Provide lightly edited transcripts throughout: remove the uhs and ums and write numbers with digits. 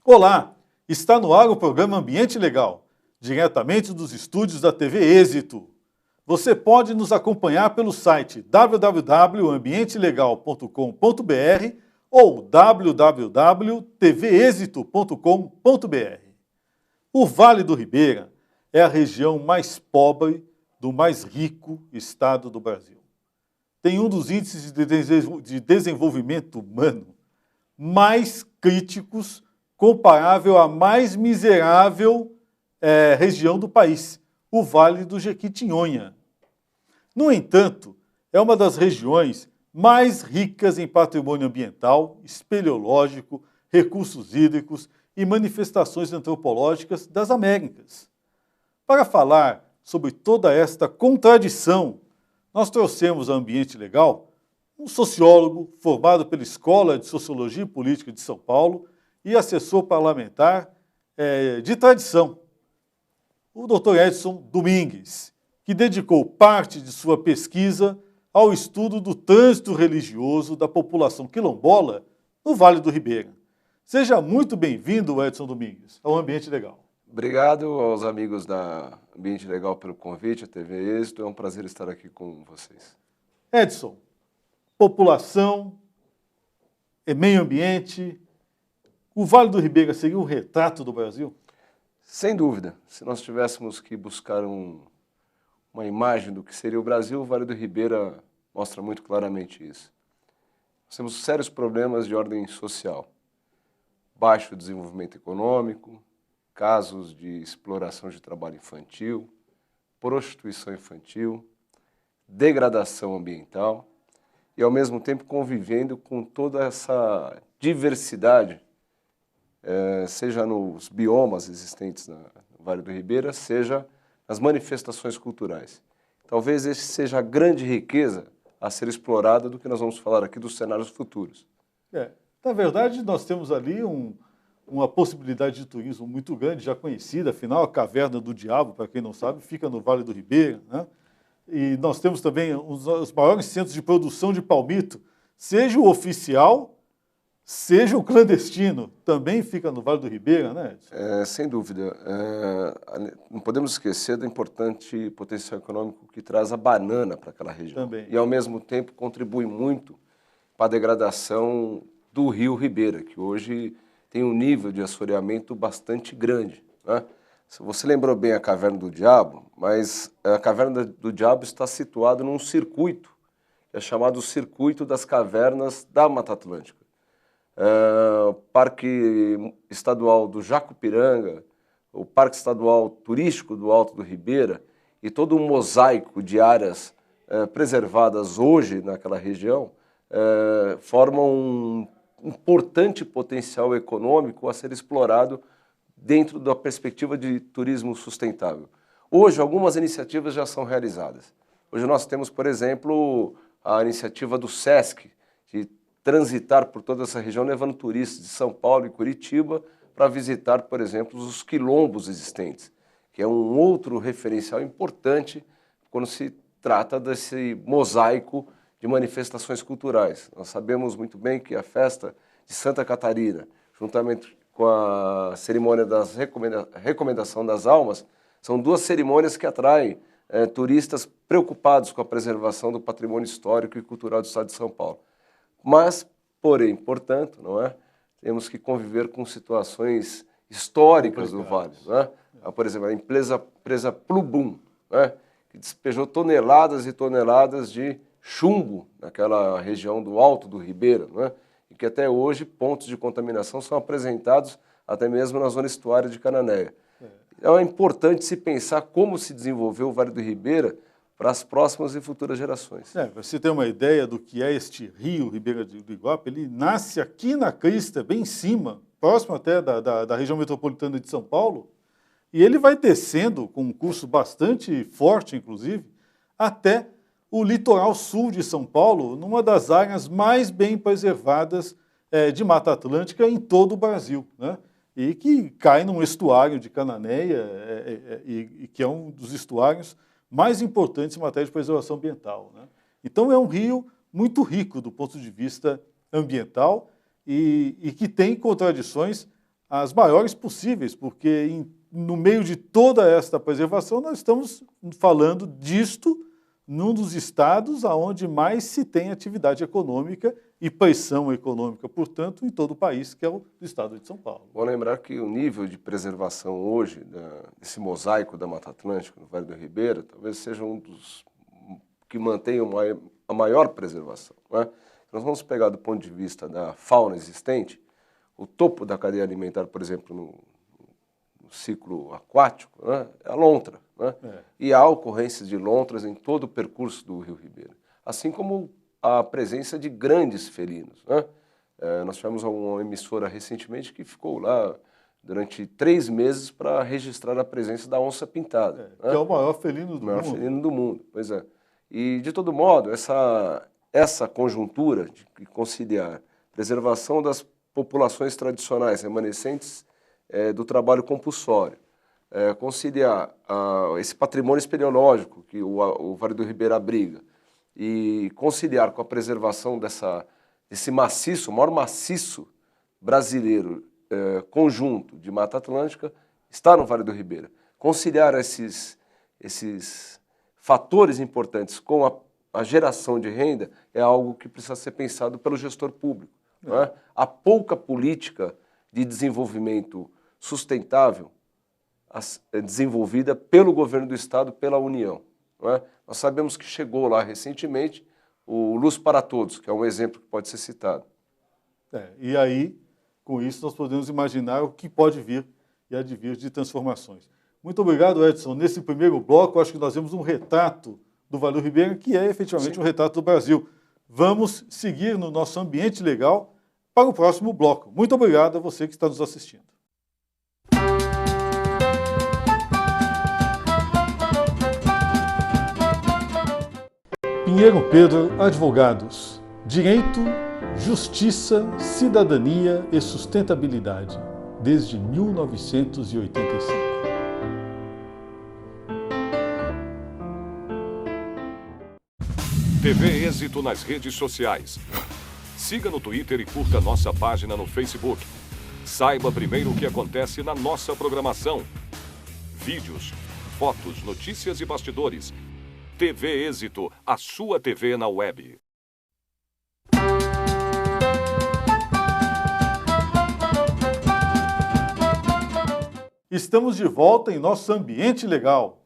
Olá, está no ar o programa Ambiente Legal, diretamente dos estúdios da TV Êxito. Você pode nos acompanhar pelo site www.ambientelegal.com.br ou www.tvexito.com.br. O Vale do Ribeira é a região mais pobre do mais rico estado do Brasil. Tem um dos índices de desenvolvimento humano mais críticos, comparável à mais miserável região do país, o Vale do Jequitinhonha. No entanto, é uma das regiões mais ricas em patrimônio ambiental, espeleológico, recursos hídricos e manifestações antropológicas das Américas. Para falar sobre toda esta contradição, nós trouxemos ao Ambiente Legal um sociólogo formado pela Escola de Sociologia e Política de São Paulo e assessor parlamentar de tradição, o Dr. Edson Domingues, que dedicou parte de sua pesquisa ao estudo do trânsito religioso da população quilombola no Vale do Ribeira. Seja muito bem-vindo, Edson Domingues, ao Ambiente Legal. Obrigado aos amigos da Ambiente Legal pelo convite, a TV Êxito. É um prazer estar aqui com vocês. Edson, população, meio ambiente, o Vale do Ribeira seria um retrato do Brasil? Sem dúvida. Se nós tivéssemos que buscar uma imagem do que seria o Brasil, o Vale do Ribeira mostra muito claramente isso. Nós temos sérios problemas de ordem social. Baixo desenvolvimento econômico, casos de exploração de trabalho infantil, prostituição infantil, degradação ambiental e, ao mesmo tempo, convivendo com toda essa diversidade, seja nos biomas existentes no Vale do Ribeira, seja nas manifestações culturais. Talvez essa seja a grande riqueza a ser explorada do que nós vamos falar aqui dos cenários futuros. Na verdade, nós temos ali uma possibilidade de turismo muito grande, já conhecida, afinal, a Caverna do Diabo, para quem não sabe, fica no Vale do Ribeira, né? E nós temos também os maiores centros de produção de palmito, seja o oficial, seja o clandestino, também fica no Vale do Ribeira, né? Sem dúvida. Não podemos esquecer do importante potencial econômico que traz a banana para aquela região. Também. E, ao mesmo tempo, contribui muito para a degradação do rio Ribeira, que hoje tem um nível de assoreamento bastante grande, né? Você lembrou bem a Caverna do Diabo, mas a Caverna do Diabo está situada num circuito, que é chamado Circuito das Cavernas da Mata Atlântica. O Parque Estadual do Jacupiranga, o Parque Estadual Turístico do Alto do Ribeira e todo um mosaico de áreas preservadas hoje naquela região formam um importante potencial econômico a ser explorado dentro da perspectiva de turismo sustentável. Hoje, algumas iniciativas já são realizadas. Hoje nós temos, por exemplo, a iniciativa do SESC, de transitar por toda essa região, levando turistas de São Paulo e Curitiba para visitar, por exemplo, os quilombos existentes, que é um outro referencial importante quando se trata desse mosaico de manifestações culturais. Nós sabemos muito bem que a festa de Santa Catarina, juntamente com a cerimônia da recomendação das almas, são duas cerimônias que atraem turistas preocupados com a preservação do patrimônio histórico e cultural do estado de São Paulo. Mas, porém, portanto, não é? Temos que conviver com situações históricas do Vale. Não é? Por exemplo, a empresa Plubum, não é? Que despejou toneladas e toneladas de chumbo naquela região do Alto do Ribeira, não é? E que até hoje pontos de contaminação são apresentados até mesmo na zona estuária de Cananéia. Então é importante se pensar como se desenvolveu o Vale do Ribeira para as próximas e futuras gerações. Para você ter uma ideia do que é este rio Ribeira do Iguape, ele nasce aqui na crista, bem em cima, próximo até da região metropolitana de São Paulo, e ele vai descendo com um curso bastante forte, inclusive, até o litoral sul de São Paulo, numa das áreas mais bem preservadas de Mata Atlântica em todo o Brasil, né? E que cai num estuário de Cananéia, e que é um dos estuários mais importantes em matéria de preservação ambiental, né? Então é um rio muito rico do ponto de vista ambiental e que tem contradições as maiores possíveis, porque no meio de toda esta preservação nós estamos falando disto num dos estados onde mais se tem atividade econômica e pressão econômica, portanto, em todo o país, que é o estado de São Paulo. Vou lembrar que o nível de preservação hoje desse mosaico da Mata Atlântica, no Vale do Ribeira, talvez seja um dos que mantém a maior preservação. Né? Nós vamos pegar do ponto de vista da fauna existente, o topo da cadeia alimentar, por exemplo, no ciclo aquático, né, é a lontra. Né? E há ocorrências de lontras em todo o percurso do Rio Ribeira, assim como a presença de grandes felinos. Né? Nós tivemos uma emissora recentemente que ficou lá durante 3 meses para registrar a presença da onça-pintada. Né? Que é o maior felino do mundo. O maior felino do mundo, pois é. E, de todo modo, essa conjuntura de conciliar preservação das populações tradicionais remanescentes do trabalho compulsório, conciliar esse patrimônio espeleológico que o Vale do Ribeira abriga e conciliar com a preservação desse maciço, o maior maciço brasileiro conjunto de Mata Atlântica, está no Vale do Ribeira. Conciliar esses fatores importantes com a geração de renda é algo que precisa ser pensado pelo gestor público. Não é? Há pouca política de desenvolvimento sustentável desenvolvida pelo governo do Estado, pela União. Não é? Nós sabemos que chegou lá recentemente o Luz para Todos, que é um exemplo que pode ser citado. E aí, com isso, nós podemos imaginar o que pode vir e advir de transformações. Muito obrigado, Edson. Nesse primeiro bloco, acho que nós vemos um retrato do Vale do Ribeira, que é efetivamente um retrato do Brasil. Vamos seguir no nosso ambiente legal para o próximo bloco. Muito obrigado a você que está nos assistindo. Pinheiro Pedro Advogados. Direito, justiça, cidadania e sustentabilidade. Desde 1985. TV Êxito nas redes sociais. Siga no Twitter e curta nossa página no Facebook. Saiba primeiro o que acontece na nossa programação. Vídeos, fotos, notícias e bastidores. TV Êxito, a sua TV na web. Estamos de volta em nosso ambiente legal.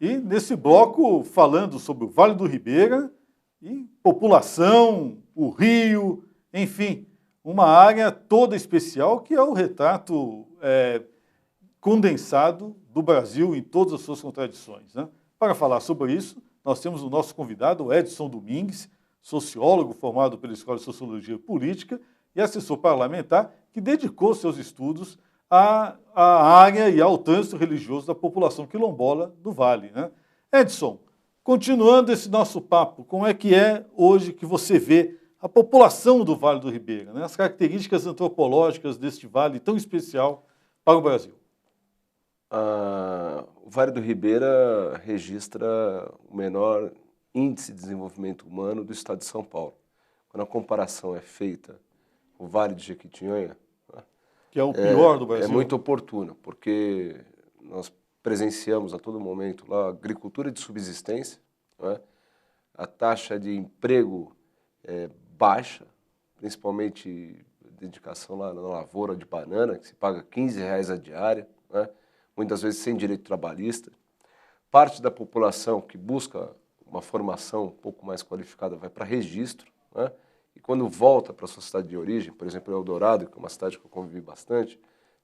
E nesse bloco falando sobre o Vale do Ribeira e população, o rio, enfim, uma área toda especial que é o retrato condensado do Brasil em todas as suas contradições. Né? Para falar sobre isso, nós temos o nosso convidado, Edson Domingues, sociólogo formado pela Escola de Sociologia Política e assessor parlamentar, que dedicou seus estudos à área e ao trânsito religioso da população quilombola do Vale. Né? Edson, continuando esse nosso papo, como é que é hoje que você vê a população do Vale do Ribeira, né? As características antropológicas deste vale tão especial para o Brasil? O Vale do Ribeira registra o menor índice de desenvolvimento humano do estado de São Paulo. Quando a comparação é feita com o Vale de Jequitinhonha, que é o pior do Brasil. É muito oportuna, porque nós presenciamos a todo momento lá a agricultura de subsistência, né? A taxa de emprego é baixa, principalmente dedicação lá na lavoura de banana, que se paga R$15 a diária, né? Muitas vezes sem direito trabalhista. Parte da população que busca uma formação um pouco mais qualificada vai para registro, né? E quando volta para a sua cidade de origem, por exemplo, Eldorado, que é uma cidade que eu convivi bastante,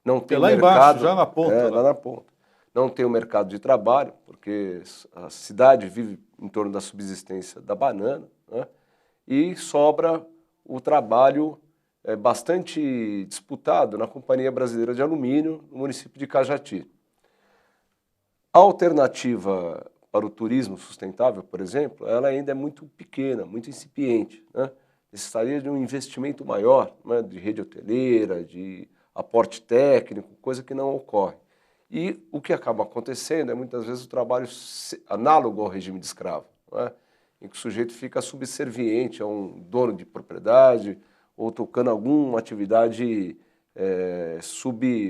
não tem lá mercado... embaixo, já na ponta. Lá na ponta. Não tem o mercado de trabalho, porque a cidade vive em torno da subsistência da banana, né? E sobra o trabalho bastante disputado na Companhia Brasileira de Alumínio, no município de Cajati. A alternativa para o turismo sustentável, por exemplo, ela ainda é muito pequena, muito incipiente, né? Necessitaria de um investimento maior, né, de rede hoteleira, de aporte técnico, coisa que não ocorre. E o que acaba acontecendo é muitas vezes o trabalho análogo ao regime de escravo, né, em que o sujeito fica subserviente a um dono de propriedade ou tocando alguma atividade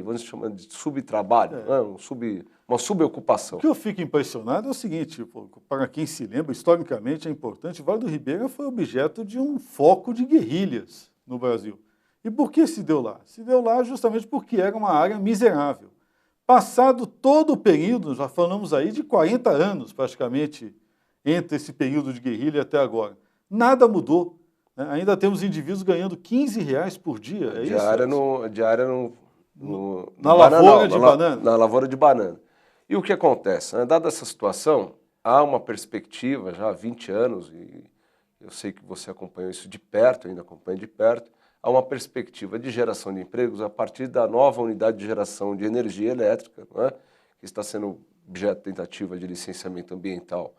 vamos chamar de subtrabalho, né? Uma subocupação. O que eu fico impressionado é o seguinte, para quem se lembra, historicamente é importante, o Vale do Ribeira foi objeto de um foco de guerrilhas no Brasil. E por que se deu lá? Se deu lá justamente porque era uma área miserável. Passado todo o período, já falamos aí de 40 anos praticamente, entre esse período de guerrilha até agora, nada mudou. Né? Ainda temos indivíduos ganhando R$15 por dia, é isso? Na lavoura de banana. Na lavoura de banana. E o que acontece? Né? Dada essa situação, há uma perspectiva já há 20 anos, e eu sei que você acompanhou isso de perto, eu ainda acompanho de perto, há uma perspectiva de geração de empregos a partir da nova unidade de geração de energia elétrica, né? Que está sendo objeto de tentativa de licenciamento ambiental.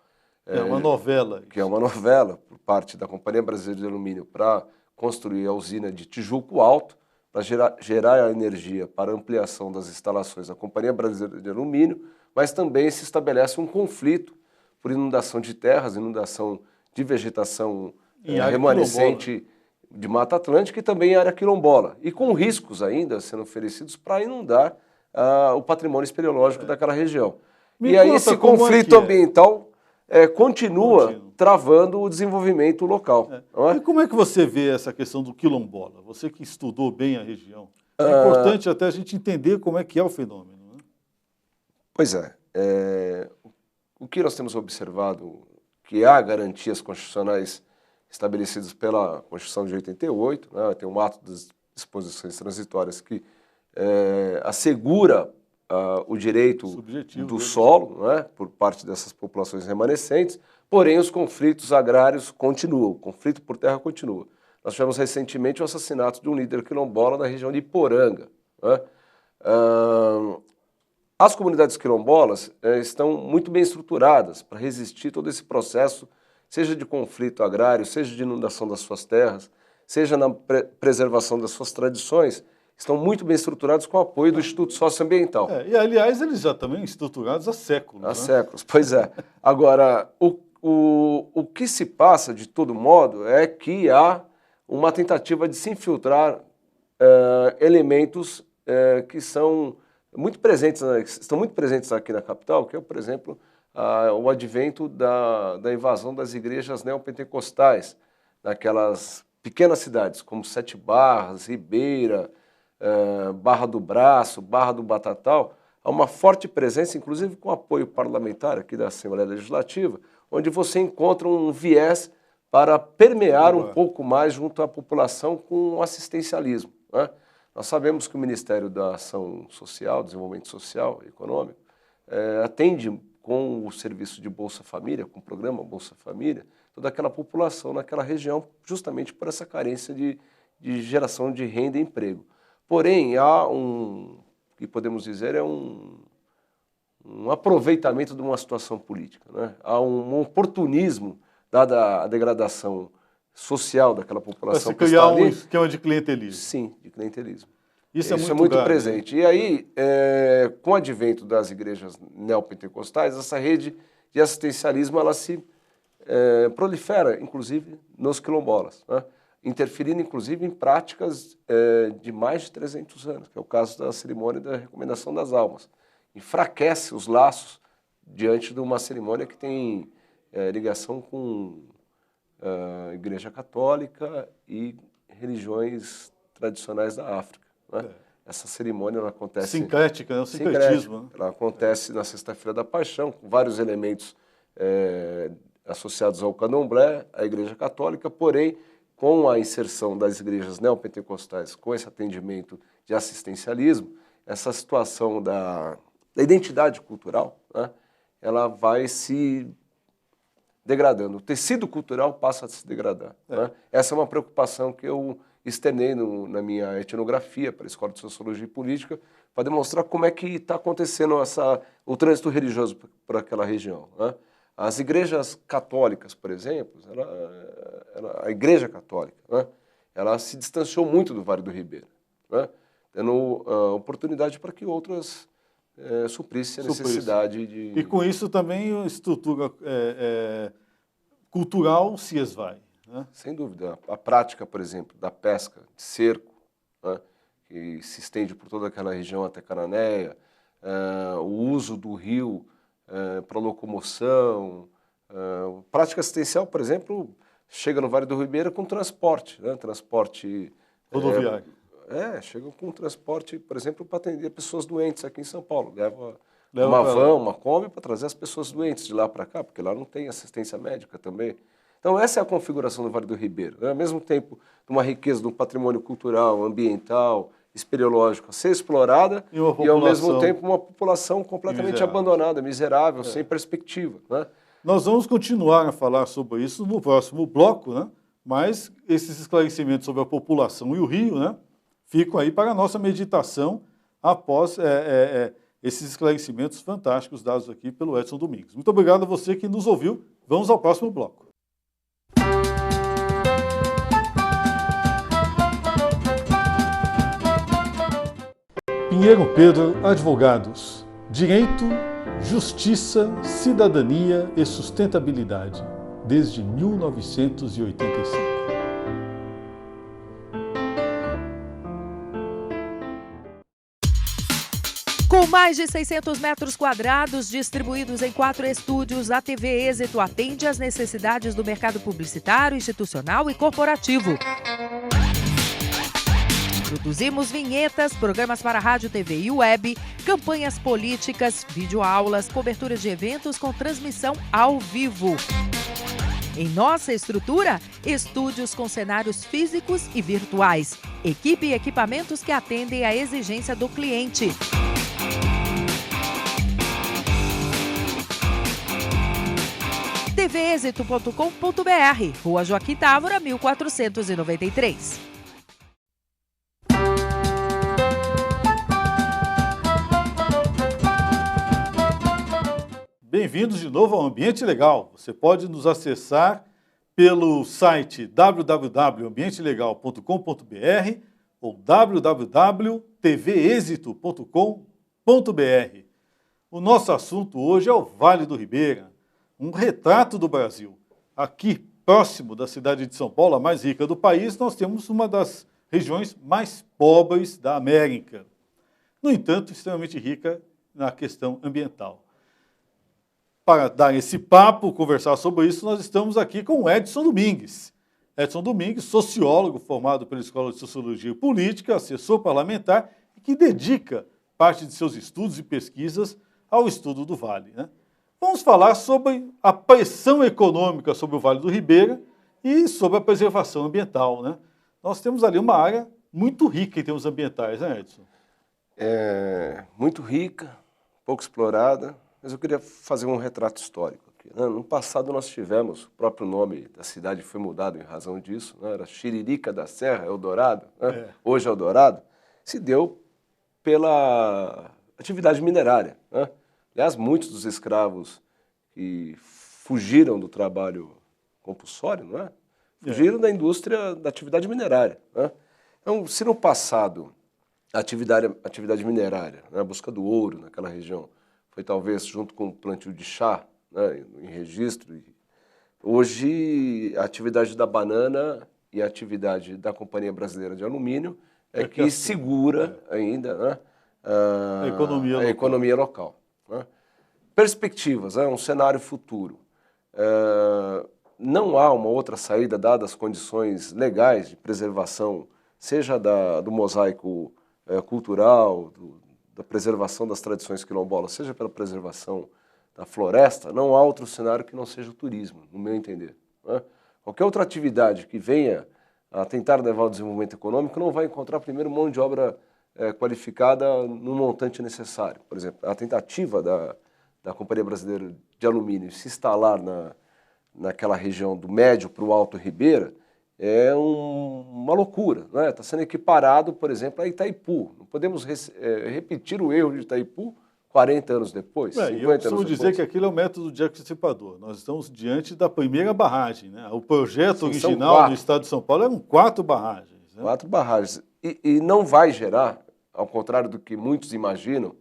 É uma novela. Que é uma novela por parte da Companhia Brasileira de Alumínio para construir a usina de Tijuco Alto, para gerar a energia para ampliação das instalações da Companhia Brasileira de Alumínio, mas também se estabelece um conflito por inundação de terras, inundação de vegetação remanescente de Mata Atlântica e também área quilombola, e com riscos ainda sendo oferecidos para inundar o patrimônio espeleológico daquela região. E aí esse conflito ambiental continua travando o desenvolvimento local. E como é que você vê essa questão do quilombola? Você que estudou bem a região. É importante até a gente entender como é que é o fenômeno. Né? Pois o que nós temos observado, que há garantias constitucionais estabelecidas pela Constituição de 88, né? Tem um ato das disposições transitórias que assegura o direito do solo, né, por parte dessas populações remanescentes, porém os conflitos agrários continuam, o conflito por terra continua. Nós tivemos recentemente o assassinato de um líder quilombola na região de Iporanga. Né? As comunidades quilombolas estão muito bem estruturadas para resistir todo esse processo, seja de conflito agrário, seja de inundação das suas terras, seja na preservação das suas tradições, estão muito bem estruturados com o apoio do Instituto Socioambiental. E, aliás, eles já também estruturados há séculos. Há séculos, pois é. Agora, o que se passa, de todo modo, é que há uma tentativa de se infiltrar elementos que são muito presentes, estão muito presentes aqui na capital, que é, por exemplo, o advento da invasão das igrejas neopentecostais, naquelas pequenas cidades, como Sete Barras, Ribeira, Barra do Braço, Barra do Batatal, há uma forte presença, inclusive com apoio parlamentar aqui da Assembleia Legislativa, onde você encontra um viés para permear um pouco mais junto à população com o assistencialismo. Né? Nós sabemos que o Ministério da Ação Social, Desenvolvimento Social e Econômico, atende com o serviço de Bolsa Família, com o programa Bolsa Família, toda aquela população naquela região, justamente por essa carência de geração de renda e emprego. Porém, há que podemos dizer, um aproveitamento de uma situação política. Né? Há um oportunismo, dada a degradação social daquela população. Para se criar um esquema de clientelismo. Sim, de clientelismo. Isso é muito grave, presente. E aí, com o advento das igrejas neopentecostais, essa rede de assistencialismo ela se prolifera, inclusive, nos quilombolas, né? Interferindo, inclusive, em práticas de mais de 300 anos, que é o caso da cerimônia da recomendação das almas. Enfraquece os laços diante de uma cerimônia que tem ligação com a Igreja Católica e religiões tradicionais da África. Né? Essa cerimônia ela acontece... Sincrética, é um sincretismo. Né? Ela acontece na Sexta-feira da Paixão, com vários elementos associados ao candomblé, à Igreja Católica, porém, com a inserção das igrejas neopentecostais, com esse atendimento de assistencialismo, essa situação da identidade cultural, né, ela vai se degradando. O tecido cultural passa a se degradar. Né? Essa é uma preocupação que eu externei na minha etnografia para a Escola de Sociologia e Política, para demonstrar como é que está acontecendo o trânsito religioso por aquela região. Né? As igrejas católicas, por exemplo, a Igreja Católica, né, ela se distanciou muito do Vale do Ribeira, né, tendo oportunidade para que outras suprissem a necessidade de... E com isso também a estrutura cultural se esvai. Né? Sem dúvida. A prática, por exemplo, da pesca de cerco, né, que se estende por toda aquela região até Cananéia, o uso do rio para locomoção, prática assistencial, por exemplo, chega no Vale do Ribeira com transporte, né? Transporte rodoviário. Chega com transporte, por exemplo, para atender pessoas doentes aqui em São Paulo. Leva Leva uma van, uma Kombi para trazer as pessoas doentes de lá para cá, porque lá não tem assistência médica também. Então essa é a configuração do Vale do Ribeira, né? Ao mesmo tempo de uma riqueza de um patrimônio cultural, ambiental, espeleológico a ser explorada e ao mesmo tempo uma população completamente abandonada, miserável, sem perspectiva, né? Nós vamos continuar a falar sobre isso no próximo bloco, né? Mas esses esclarecimentos sobre a população e o rio, né, ficam aí para a nossa meditação após esses esclarecimentos fantásticos dados aqui pelo Edson Domingues. Muito obrigado a você que nos ouviu. Vamos ao próximo bloco. Pinheiro Pedro Advogados. Direito, justiça, cidadania e sustentabilidade. Desde 1985. Com mais de 600 metros quadrados distribuídos em 4 estúdios, a TV Êxito atende às necessidades do mercado publicitário, institucional e corporativo. Produzimos vinhetas, programas para rádio, TV e web, campanhas políticas, videoaulas, coberturas de eventos com transmissão ao vivo. Em nossa estrutura, estúdios com cenários físicos e virtuais, equipe e equipamentos que atendem à exigência do cliente. tvexito.com.br, Rua Joaquim Távora, 1493. Bem-vindos de novo ao Ambiente Legal. Você pode nos acessar pelo site www.ambientelegal.com.br ou www.tvexito.com.br. O nosso assunto hoje é o Vale do Ribeira, um retrato do Brasil. Aqui, próximo da cidade de São Paulo, a mais rica do país, nós temos uma das regiões mais pobres da América. No entanto, extremamente rica na questão ambiental. Para dar esse papo, conversar sobre isso, nós estamos aqui com o Edson Domingues. Edson Domingues, sociólogo formado pela Escola de Sociologia e Política, assessor parlamentar, e que dedica parte de seus estudos e pesquisas ao estudo do Vale, né? Vamos falar sobre a pressão econômica sobre o Vale do Ribeira e sobre a preservação ambiental, né? Nós temos ali uma área muito rica em termos ambientais, né, Edson? Muito rica, pouco explorada. Mas eu queria fazer um retrato histórico aqui, né? No passado nós tivemos, o próprio nome da cidade foi mudado em razão disso, né? Era Chiririca da Serra, Eldorado, né? Hoje Eldorado, se deu pela atividade minerária, né? Aliás, muitos dos escravos que fugiram do trabalho compulsório, não é? Fugiram da indústria, da atividade minerária, né? Então, se no passado a atividade minerária, né, a busca do ouro naquela região, foi talvez junto com o plantio de chá, né, em registro. Hoje, a atividade da banana e a atividade da Companhia Brasileira de Alumínio é que segura ainda, né, a economia local. Né? Perspectivas, um cenário futuro. Não há uma outra saída, dadas as condições legais de preservação, seja do mosaico cultural, da preservação das tradições quilombolas, seja pela preservação da floresta, não há outro cenário que não seja o turismo, no meu entender, né? Qualquer outra atividade que venha a tentar levar ao desenvolvimento econômico não vai encontrar primeiro mão de obra qualificada no montante necessário. Por exemplo, a tentativa da Companhia Brasileira de Alumínio se instalar naquela região do Médio para o Alto Ribeira é uma loucura, né? Está sendo equiparado, por exemplo, a Itaipu. Não podemos repetir o erro de Itaipu 40 anos depois, 50 eu costumo anos dizer depois. que aquilo é o método de dissipador. Nós estamos diante da primeira barragem, né? O projeto original do Estado de São Paulo eram 4 barragens. Né? 4 barragens. E não vai gerar, ao contrário do que muitos imaginam,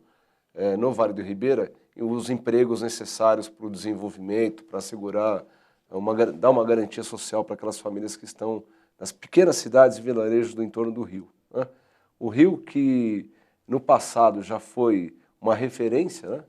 no Vale do Ribeira, os empregos necessários para o desenvolvimento, para assegurar, dar uma garantia social para aquelas famílias que estão nas pequenas cidades e vilarejos do entorno do rio, né? O rio que no passado já foi uma referência, né?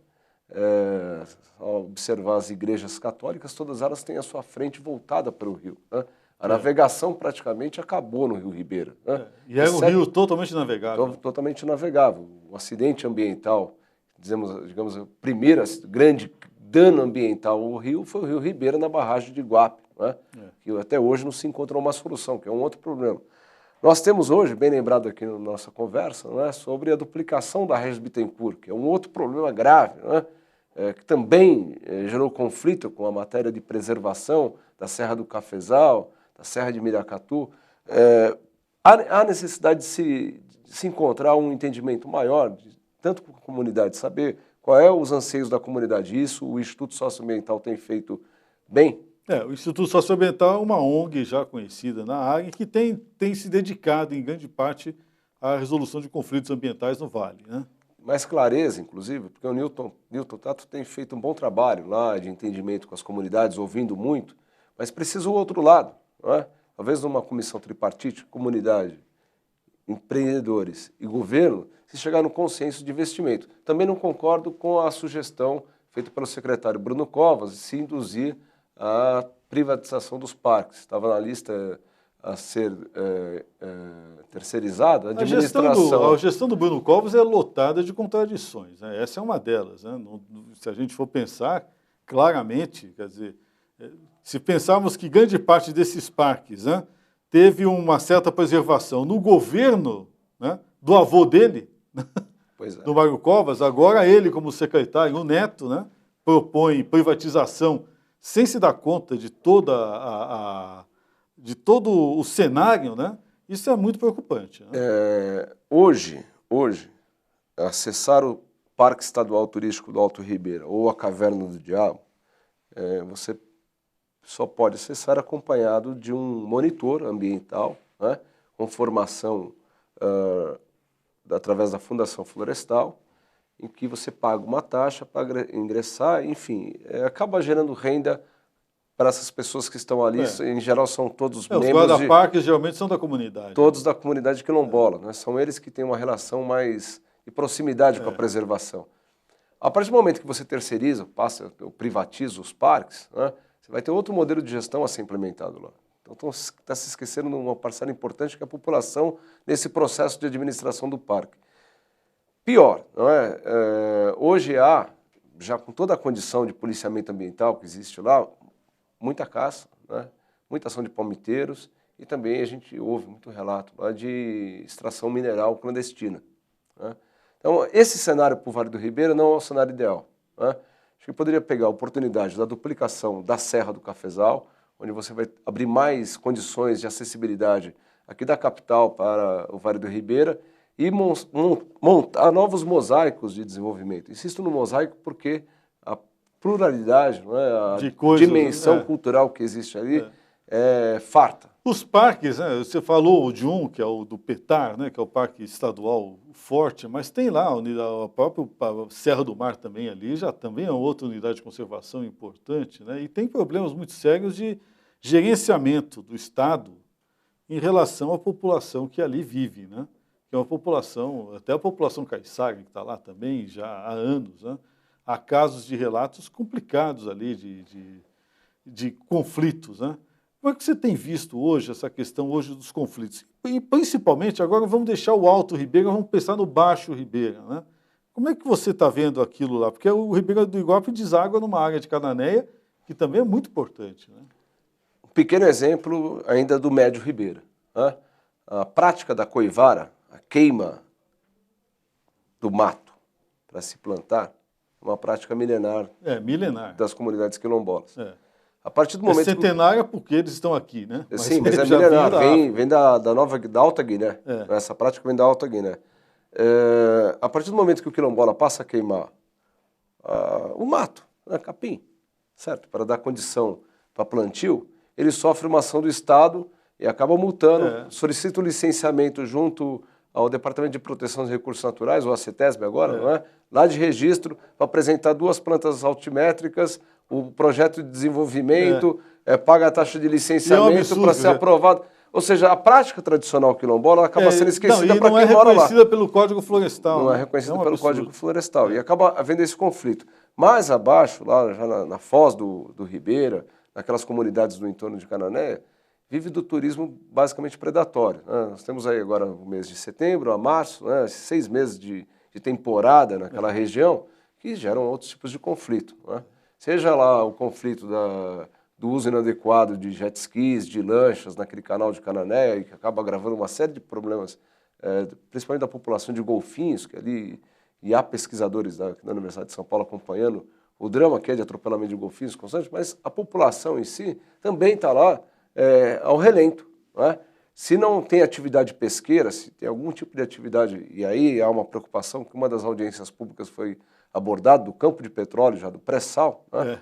Ao observar as igrejas católicas, todas elas têm a sua frente voltada para o rio, né? A navegação praticamente acabou no Rio Ribeira, né? E era um rio totalmente navegável. Totalmente navegável. O acidente ambiental, digamos, o primeiro grande dano ambiental ao rio foi o Rio Ribeira na barragem de Iguape, né? Que até hoje não se encontrou uma solução, que é um outro problema. Nós temos hoje, bem lembrado aqui na nossa conversa, né, sobre a duplicação da Regis Bittencourt, que é um outro problema grave, né? Que também gerou conflito com a matéria de preservação da Serra do Cafezal, da Serra de Miracatu. Há necessidade de se encontrar um entendimento maior, tanto com a comunidade, saber qual é os anseios da comunidade. Isso o Instituto Socioambiental tem feito bem. O Instituto Socioambiental é uma ONG já conhecida na área que tem se dedicado, em grande parte, à resolução de conflitos ambientais no Vale, né? Mais clareza, inclusive, porque o Newton Tato tem feito um bom trabalho lá de entendimento com as comunidades, ouvindo muito, mas precisa o outro lado, não é? Talvez numa comissão tripartite, comunidade, empreendedores e governo, se chegar no consenso de investimento. Também não concordo com a sugestão feita pelo secretário Bruno Covas de se induzir a privatização dos parques. Estava na lista a ser terceirizada, a administração. A gestão do Bruno Covas é lotada de contradições, né? Essa é uma delas, né? Se a gente for pensar claramente, quer dizer, se pensarmos que grande parte desses parques, né, teve uma certa preservação no governo, né, do avô dele, do Mário Covas, agora ele, como secretário, o neto, né, propõe privatização sem se dar conta de todo o cenário, né? Isso é muito preocupante, né? Hoje, acessar o Parque Estadual Turístico do Alto Ribeira ou a Caverna do Diabo, você só pode acessar acompanhado de um monitor ambiental, né, com formação através da Fundação Florestal, em que você paga uma taxa para ingressar, enfim, acaba gerando renda para essas pessoas que estão ali. Em geral são todos membros. Os guarda-parques geralmente são da comunidade. Todos da comunidade quilombola, né? São eles que têm uma relação mais de proximidade com a preservação. A partir do momento que você terceiriza, ou privatiza os parques, né, você vai ter outro modelo de gestão a ser implementado lá. Então está se esquecendo de uma parcela importante que é a população nesse processo de administração do parque. Pior, não é? Hoje há, já com toda a condição de policiamento ambiental que existe lá, muita caça, né? Muita ação de palmiteiros e também a gente ouve muito relato lá de extração mineral clandestina, né? Então, esse cenário para o Vale do Ribeira não é o cenário ideal, né? Acho que poderia pegar a oportunidade da duplicação da Serra do Cafezal, onde você vai abrir mais condições de acessibilidade aqui da capital para o Vale do Ribeira e montar novos mosaicos de desenvolvimento. Insisto no mosaico porque a pluralidade, não é? A dimensão cultural que existe ali é farta. Os parques, né? Você falou de um, que é o do Petar, né? Que é o Parque Estadual Forte, mas tem lá a própria Serra do Mar também ali, já também é outra unidade de conservação importante, né? E tem problemas muito sérios de gerenciamento do Estado em relação à população que ali vive, né? Que é uma população, até a população caiçara, que está lá também já há anos, né? Há casos de relatos complicados ali, de conflitos, né? Como é que você tem visto hoje essa questão hoje dos conflitos? E principalmente, agora vamos deixar o Alto Ribeira, vamos pensar no Baixo Ribeira, né? Como é que você está vendo aquilo lá? Porque o Ribeira do Iguape deságua numa área de Cananéia, que também é muito importante, né? Um pequeno exemplo ainda do Médio Ribeira, né? A prática da coivara, a queima do mato para se plantar, é uma prática milenar, milenar das comunidades quilombolas. A partir do momento centenária porque eles estão aqui, né? Sim, mas é milenar, vem da Alta Guiné. Essa prática vem da Alta Guiné. A partir do momento que o quilombola passa a queimar o mato, capim, certo? Para dar condição para plantio, ele sofre uma ação do Estado e acaba multando, solicita o licenciamento junto ao Departamento de Proteção dos Recursos Naturais, o ACETESB agora, não é? Lá de registro, para apresentar 2 plantas altimétricas, o projeto de desenvolvimento, paga a taxa de licenciamento para ser aprovado. Ou seja, a prática tradicional quilombola acaba sendo esquecida para quem mora lá. Não é reconhecida pelo Código Florestal. Não é reconhecida pelo Código Florestal. E acaba havendo esse conflito. Mais abaixo, lá já na foz do Ribeira, naquelas comunidades do entorno de Cananéia, vive do turismo basicamente predatório. Né? Nós temos aí agora o mês de setembro a março, né? 6 meses de temporada naquela região, que geram outros tipos de conflito. Né? Seja lá o conflito do uso inadequado de jet skis, de lanchas naquele canal de Cananéia, e que acaba agravando uma série de problemas, principalmente da população de golfinhos, que ali, e há pesquisadores da Universidade de São Paulo acompanhando o drama que é de atropelamento de golfinhos constante, mas a população em si também está lá ao relento. Né? Se não tem atividade pesqueira, se tem algum tipo de atividade, e aí há uma preocupação que uma das audiências públicas foi abordada do campo de petróleo, já do pré-sal, né?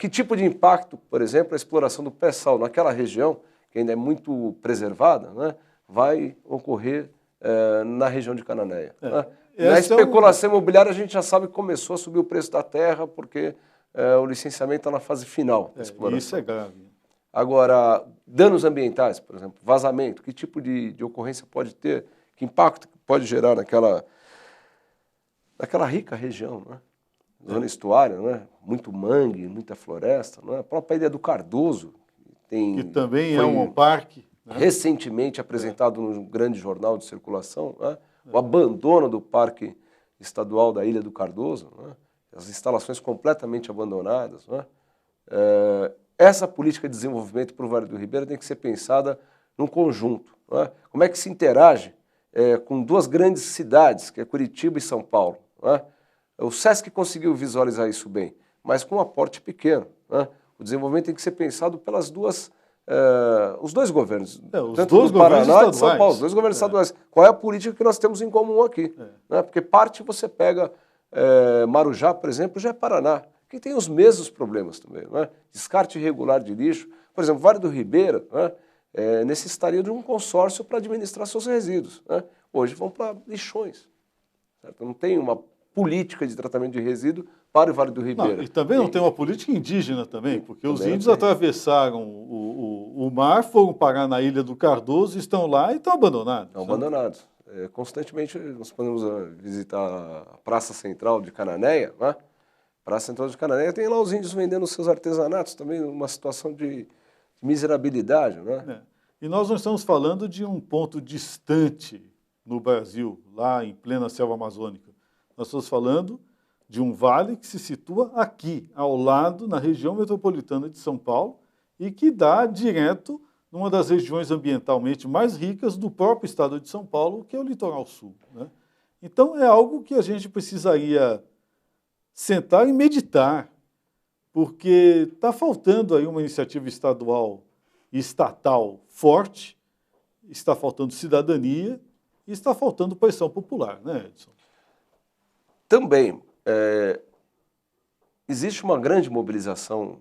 Que tipo de impacto, por exemplo, a exploração do pré-sal naquela região, que ainda é muito preservada, né, vai ocorrer na região de Cananéia. Né? Na especulação imobiliária a gente já sabe que começou a subir o preço da terra porque o licenciamento está na fase final da exploração. Isso é grave. Agora, danos ambientais, por exemplo, vazamento, que tipo de ocorrência pode ter, que impacto pode gerar naquela rica região, né? Zona estuária, né? Muito mangue, muita floresta, né? A própria Ilha do Cardoso, que também é um parque, né? Recentemente apresentado no grande jornal de circulação, né? O abandono do Parque Estadual da Ilha do Cardoso, né? As instalações completamente abandonadas. Né? Essa política de desenvolvimento para o Vale do Ribeira tem que ser pensada num conjunto. Né? Como é que se interage com 2 grandes cidades, que é Curitiba e São Paulo? Né? O SESC conseguiu visualizar isso bem, mas com um aporte pequeno. Né? O desenvolvimento tem que ser pensado pelas os 2 governos, tanto do Paraná e de São Paulo, os 2 governos estaduais. Qual é a política que nós temos em comum aqui? Né? Porque parte você pega Marujá, por exemplo, já é Paraná, que tem os mesmos problemas também. Né? Descarte irregular de lixo. Por exemplo, Vale do Ribeira, né? Necessitaria de um consórcio para administrar seus resíduos. Né? Hoje vão para lixões. Certo? Não tem uma política de tratamento de resíduo para o Vale do Ribeira. Não, e também não tem uma política indígena também, porque os índios atravessaram o mar, foram parar na Ilha do Cardoso, estão lá e estão abandonados. Estão abandonados. Constantemente nós podemos visitar a Praça Central de Cananéia. Né? Praça Central de Cananéia tem lá os índios vendendo seus artesanatos, também uma situação de miserabilidade. Né? E nós não estamos falando de um ponto distante no Brasil, lá em plena selva amazônica. Nós estamos falando de um vale que se situa aqui, ao lado, na região metropolitana de São Paulo, e que dá direto numa das regiões ambientalmente mais ricas do próprio estado de São Paulo, que é o litoral sul. Né? Então, é algo que a gente precisaria sentar e meditar, porque está faltando aí uma iniciativa estadual e estatal forte, está faltando cidadania e está faltando pressão popular, né, Edson? Também existe uma grande mobilização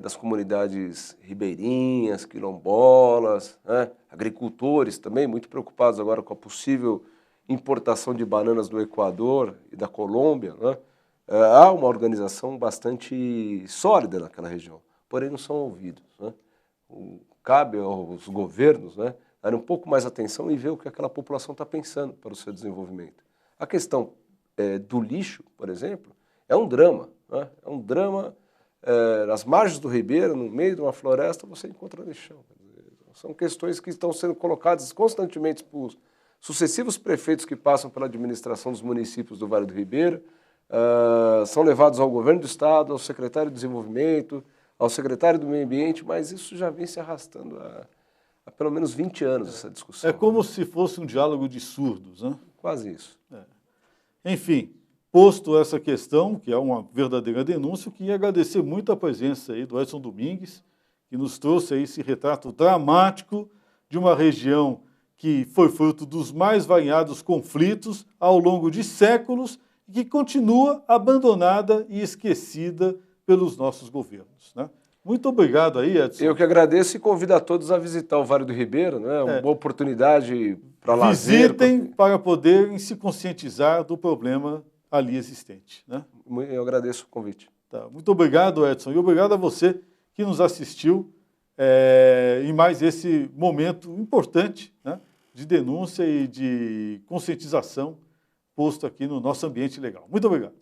das comunidades ribeirinhas, quilombolas, né? Agricultores também, muito preocupados agora com a possível importação de bananas do Equador e da Colômbia. Né? Há uma organização bastante sólida naquela região, porém não são ouvidos. Né? Cabe aos governos, né, dar um pouco mais atenção e ver o que aquela população está pensando para o seu desenvolvimento. A questão do lixo, por exemplo, é um drama. Né? É um drama. Nas margens do Ribeira, no meio de uma floresta, você encontra lixão. São questões que estão sendo colocadas constantemente por sucessivos prefeitos que passam pela administração dos municípios do Vale do Ribeira, são levados ao governo do estado, ao secretário de desenvolvimento, ao secretário do meio ambiente, mas isso já vem se arrastando há pelo menos 20 anos, essa discussão. É como se fosse um diálogo de surdos, né? Quase isso. Enfim, posto essa questão, que é uma verdadeira denúncia, eu queria agradecer muito a presença aí do Edson Domingues, que nos trouxe aí esse retrato dramático de uma região que foi fruto dos mais variados conflitos ao longo de séculos e que continua abandonada e esquecida pelos nossos governos. Né? Muito obrigado aí, Edson. Eu que agradeço e convido a todos a visitar o Vale do Ribeira, né? Uma boa oportunidade para lazer. Visitem para poderem se conscientizar do problema ali existente. Né? Eu agradeço o convite. Tá, muito obrigado, Edson, e obrigado a você que nos assistiu. em mais esse momento importante, né, de denúncia e de conscientização posto aqui no nosso ambiente legal. Muito obrigado.